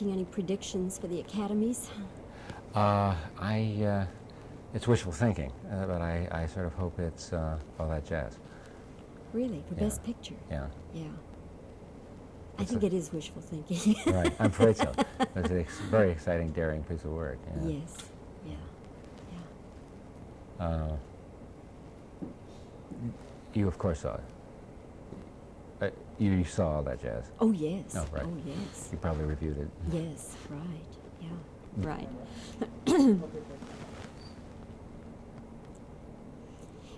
Making any predictions for the academies? It's wishful thinking, but I sort of hope it's all that jazz. Really, for Yeah. Best Picture? Yeah. Yeah. I think it is wishful thinking. Right, I'm afraid so. It's a very exciting, daring piece of work. Yeah. Yes. Yeah. Yeah. You, of course, saw it. You saw all that jazz. Oh, yes. Oh, right. Oh, yes. You probably reviewed it. Yes, right. Yeah, right.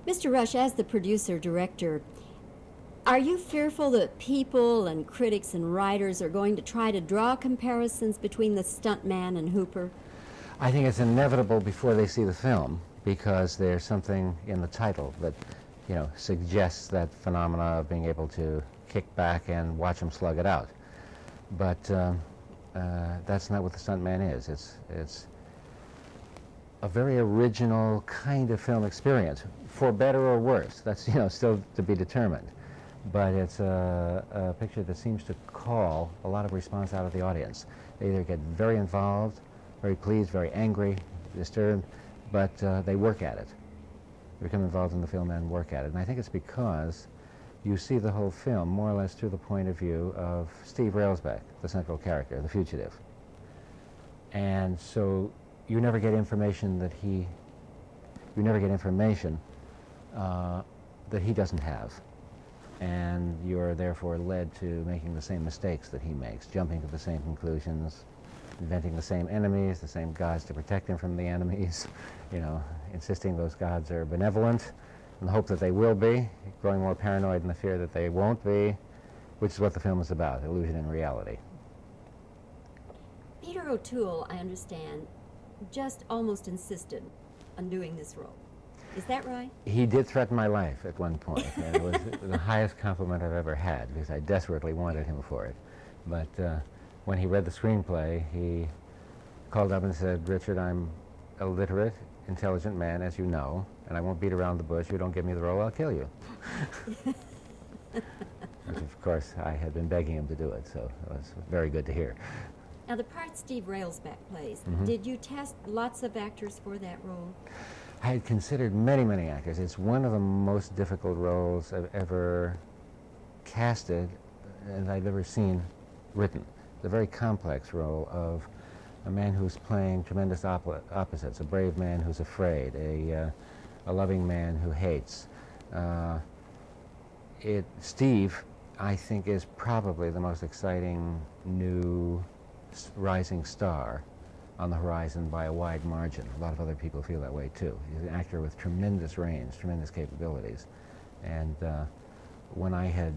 Mr. Rush, as the producer-director, are you fearful that people and critics and writers are going to try to draw comparisons between the stuntman and Hooper? I think it's inevitable before they see the film, because there's something in the title that, suggests that phenomena of being able to kick back and watch him slug it out. But that's not what the stuntman is. It's a very original kind of film experience, for better or worse. That's still to be determined. But it's a picture that seems to call a lot of response out of the audience. They either get very involved, very pleased, very angry, disturbed, but they work at it. They become involved in the film and work at it. And I think it's because you see the whole film more or less through the point of view of Steve Railsback, the central character, the fugitive. And so you never get information that he doesn't have. And you're therefore led to making the same mistakes that he makes, jumping to the same conclusions, inventing the same enemies, the same gods to protect him from the enemies, insisting those gods are benevolent in the hope that they will be, growing more paranoid in the fear that they won't be, which is what the film is about, illusion and reality. Peter O'Toole, I understand, just almost insisted on doing this role. Is that right? He did threaten my life at one point, and it was the highest compliment I've ever had, because I desperately wanted him for it. But when he read the screenplay, he called up and said, "Richard, I'm a literate, intelligent man, as you know, and I won't beat around the bush. If you don't give me the role, I'll kill you." Which, of course, I had been begging him to do it, so it was very good to hear. Now, the part Steve Railsback plays, did you test lots of actors for that role? I had considered many, many actors. It's one of the most difficult roles I've ever casted and I've ever seen written. It's a very complex role of a man who's playing tremendous opposites, a brave man who's afraid, a loving man who hates. Steve, I think, is probably the most exciting new rising star on the horizon by a wide margin. A lot of other people feel that way too. He's an actor with tremendous range, tremendous capabilities. And when I had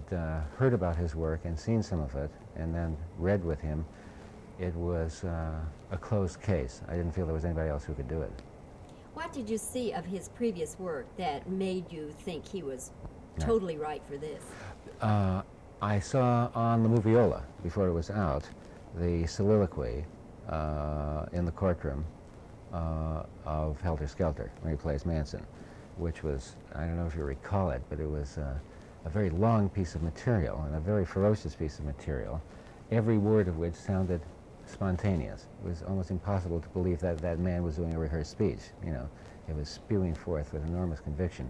heard about his work and seen some of it, and then read with him, it was a closed case. I didn't feel there was anybody else who could do it. What did you see of his previous work that made you think he was totally right for this? I saw on the Moviola, before it was out, the soliloquy in the courtroom of Helter Skelter, when he plays Manson, which was, I don't know if you recall it, but it was a very long piece of material and a very ferocious piece of material, every word of which sounded spontaneous. It was almost impossible to believe that that man was doing a rehearsed speech. It was spewing forth with enormous conviction.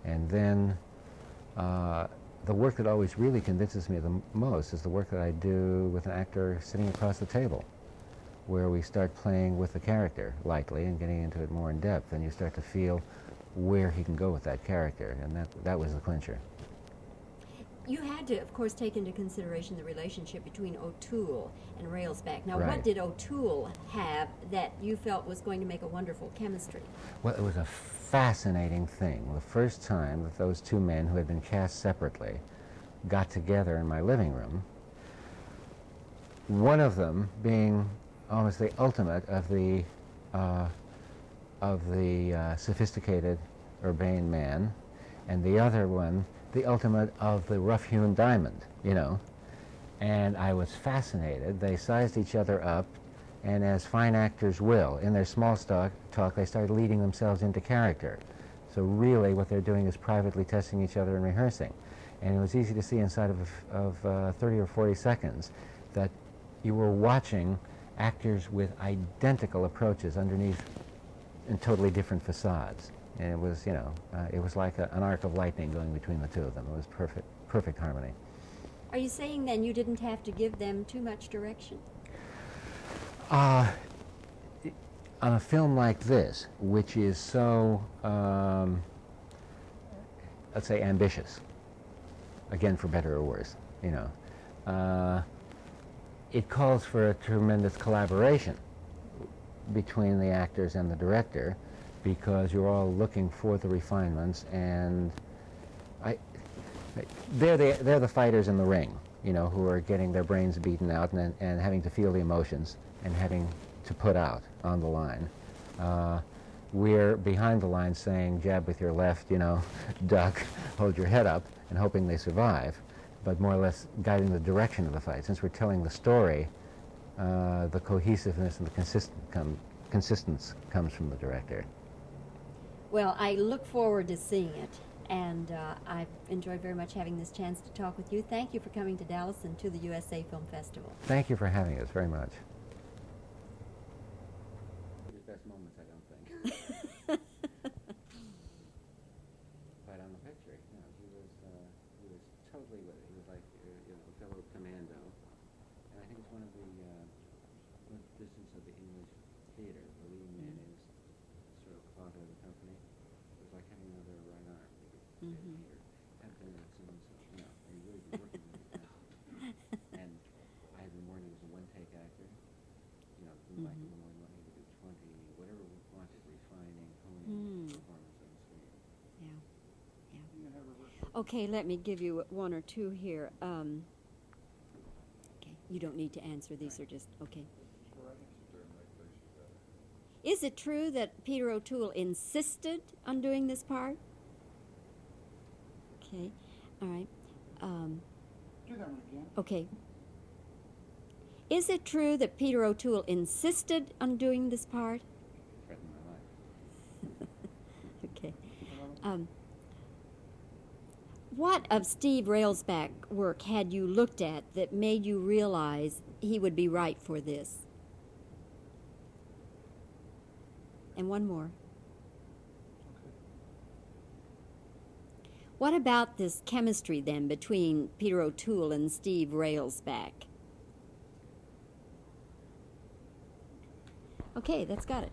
And then the work that always really convinces me the most is the work that I do with an actor sitting across the table, where we start playing with the character lightly and getting into it more in depth, and you start to feel where he can go with that character, and that was the clincher. You had to, of course, take into consideration the relationship between O'Toole and Railsback. Now, Right. What did O'Toole have that you felt was going to make a wonderful chemistry? Well, it was a fascinating thing. The first time that those two men who had been cast separately got together in my living room, one of them being almost the ultimate of the sophisticated, urbane man, and the other one the ultimate of the rough-hewn diamond, And I was fascinated. They sized each other up, and as fine actors will, in their small talk, they started leading themselves into character. So really what they're doing is privately testing each other and rehearsing. And it was easy to see inside of 30 or 40 seconds that you were watching actors with identical approaches underneath in totally different facades. And it was, it was like an arc of lightning going between the two of them. It was perfect harmony. Are you saying then you didn't have to give them too much direction? On a film like this, which is so, let's say, ambitious, again, for better or worse, it calls for a tremendous collaboration between the actors and the director, because you're all looking for the refinements, and they're the fighters in the ring, who are getting their brains beaten out and having to feel the emotions and having to put out on the line. We're behind the line saying, jab with your left, duck, hold your head up, and hoping they survive, but more or less guiding the direction of the fight. Since we're telling the story, the cohesiveness and the consistence comes from the director. Well, I look forward to seeing it, and I've enjoyed very much having this chance to talk with you. Thank you for coming to Dallas and to the USA Film Festival. Thank you for having us very much. His best moments, I don't think. But on the picture, he was totally with it. He was like, a fellow commando. And I think it's one of the distance of the English theater. The leading man is sort of father of the company. It was like having another right arm. Here, have dinner at so-and-so. And really been working really fast. And I had been warned he was a one-take actor. Like in the morning, wanting to do 20, whatever we wanted, refining, honing the performance on the screen. Yeah. Okay, let me give you one or two here. Okay, you don't need to answer. These are just, okay. Is it true that Peter O'Toole insisted on doing this part? Okay, all right. Do that one again. Okay. Is it true that Peter O'Toole insisted on doing this part? Threatened my life. Okay. What of Steve Railsback's work had you looked at that made you realize he would be right for this? And one more. Okay. What about this chemistry then between Peter O'Toole and Steve Railsback? Okay, that's got it.